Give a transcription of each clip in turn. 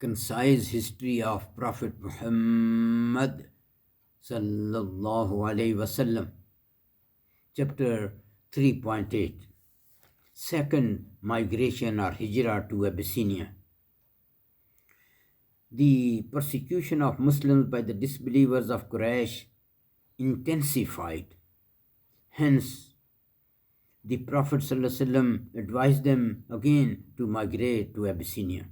Concise history of Prophet Muhammad sallallahu alaihi wasallam. Chapter 3.8. Second migration or hijrah to Abyssinia. The persecution of Muslims by the disbelievers of Quraysh intensified. Hence, the Prophet ﷺ advised them again to migrate to Abyssinia.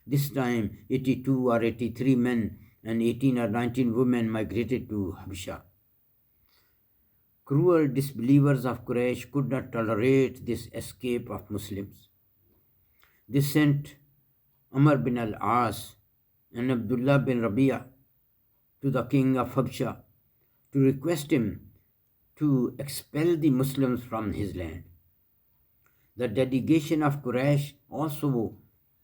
This time, 82 or 83 men and 18 or 19 women migrated to Habsha. Cruel disbelievers of Quraysh could not tolerate this escape of Muslims. They sent Amr bin al-As and Abdullah bin Rabi'a to the king of Habsha to request him to expel the Muslims from his land. The delegation of Quraysh also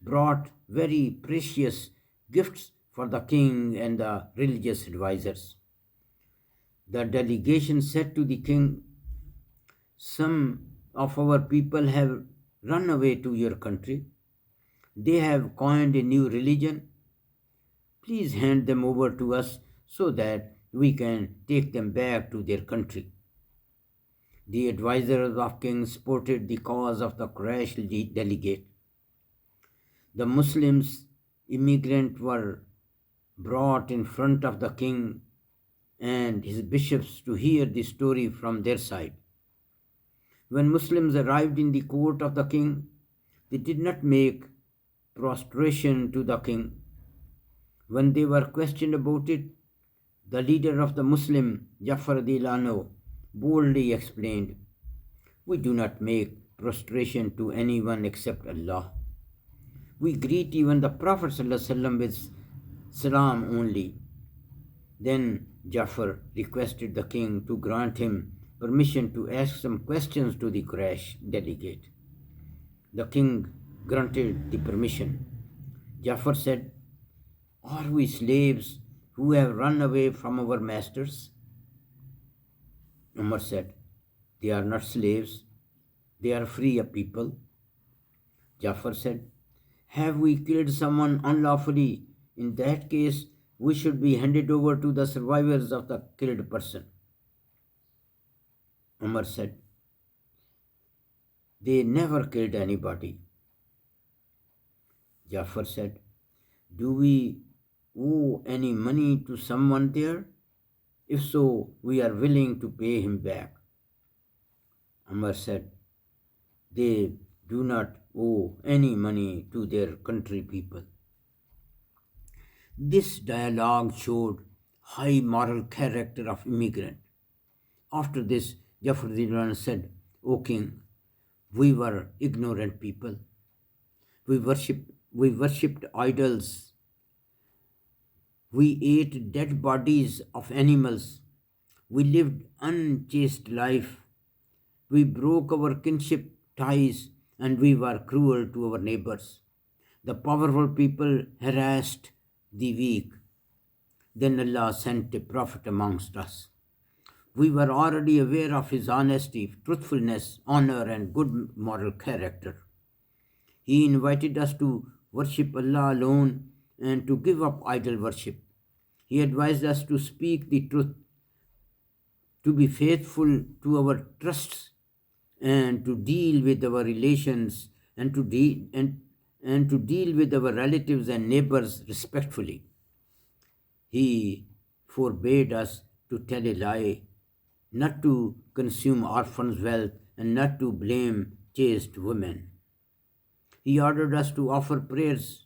brought very precious gifts for the king and the religious advisors. The delegation said to the king, "Some of our people have run away to your country. They have coined a new religion. Please hand them over to us so that we can take them back to their country." The advisors of king supported the cause of the Quraysh delegate. The Muslims immigrants were brought in front of the king and his bishops to hear the story from their side. When Muslims arrived in the court of the king, they did not make prostration to the king. When they were questioned about it, the leader of the Muslim, Jafar Dilano, boldly explained, "We do not make prostration to anyone except Allah. We greet even the Prophet ﷺ with salam only." Then Jafar requested the king to grant him permission to ask some questions to the Quraysh delegate. The king granted the permission. Jafar said, "Are we slaves who have run away from our masters?" Umar said, "They are not slaves, they are free people." Jafar said, "Have we killed someone unlawfully? In that case, we should be handed over to the survivors of the killed person." Umar said, "They never killed anybody." Jafar said, "Do we owe any money to someone there? If so, we are willing to pay him back." Umar said, "They do not owe any money to their country people." This dialogue showed high moral character of immigrant. After this, Jafar said, "O king, we were ignorant people. We worshipped idols. We ate dead bodies of animals. We lived unchaste life. We broke our kinship ties and we were cruel to our neighbors. The powerful people harassed the weak. Then Allah sent a prophet amongst us. We were already aware of his honesty, truthfulness, honor, and good moral character. He invited us to worship Allah alone and to give up idol worship. He advised us to speak the truth, to be faithful to our trusts, and to deal with our relations and to deal with our relatives and neighbors respectfully. He forbade us to tell a lie, not to consume orphans' wealth, and not to blame chaste women. He ordered us to offer prayers,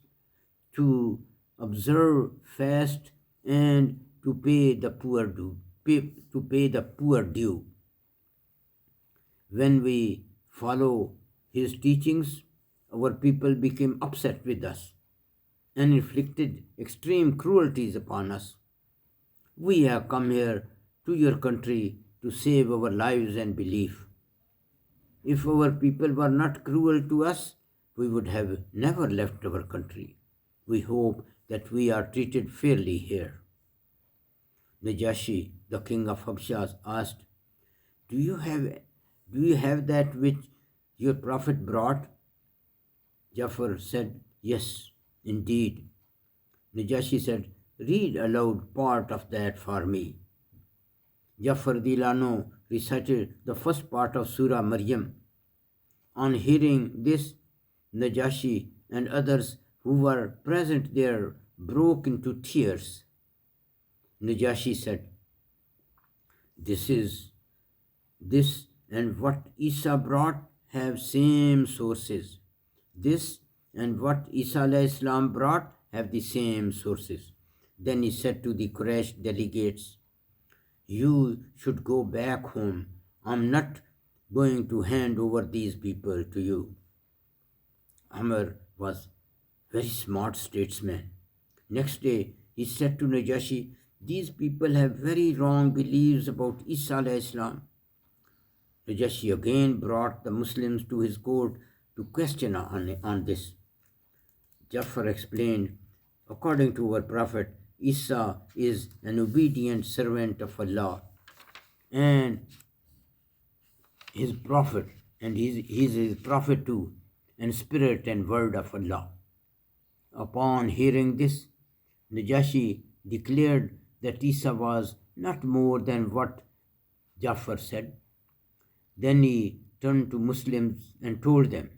to observe fast, and to pay the poor due. When we follow his teachings, our people became upset with us and inflicted extreme cruelties upon us. We have come here to your country to save our lives and belief. If our people were not cruel to us, we would have never left our country. We hope that we are treated fairly here." Najashi, the king of Habsha, asked, Do you have that which your prophet brought?" Jafar said, "Yes, Indeed, Najashi said, read aloud part of that for me. Jafar Dilano recited the first part of Surah Maryam. On hearing this, Najashi and others who were present there broke into tears. Najashi said, This is this and what Isa brought have same sources. This and what Isa alayhi salam brought have the same sources. Then he said to the Quraysh delegates, You should go back home. I'm not going to hand over these people to you. Amr was very smart statesman. Next day, he said to Najashi, These people have very wrong beliefs about Isa alayhi salam. Najashi again brought the Muslims to his court to question on this. Jafar explained, according to our Prophet, Isa is an obedient servant of Allah and his prophet, and he is his prophet too, and spirit and word of Allah. Upon hearing this, Najashi declared that Isa was not more than what Jafar said. Then he turned to Muslims and told them,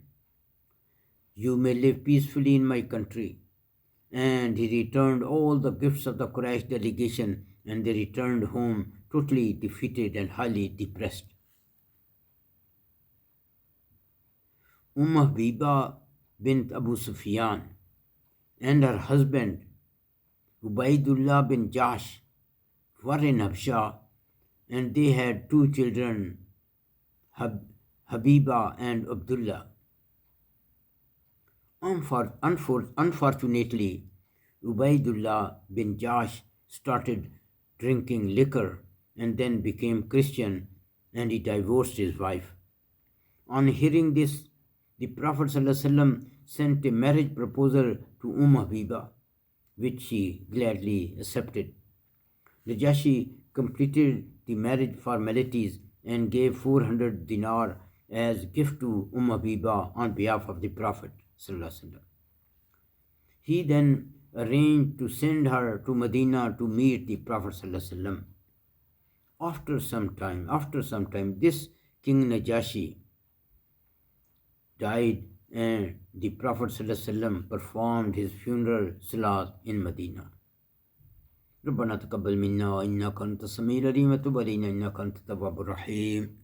You may live peacefully in my country. And he returned all the gifts of the Quraysh delegation, and they returned home totally defeated and highly depressed. Habiba bint Abu Sufyan and her husband Ubaidullah bin Jash were in Habsha, and they had two children, Habiba and Abdullah. Unfortunately, Ubaidullah bin Jash started drinking liquor and then became Christian, and he divorced his wife. On hearing this, the Prophet ﷺ sent a marriage proposal to Habiba, which she gladly accepted. Najashi completed the marriage formalities and gave 400 dinar as gift to Habiba on behalf of the Prophet ﷺ. He then arranged to send her to Medina to meet the Prophet ﷺ. After some time, this King Najashi died, and the Prophet ﷺ performed his funeral salat in Medina. ربنا تقبل منا إنك أنت السميع العليم وتب علينا إنك أنت التواب الرحيم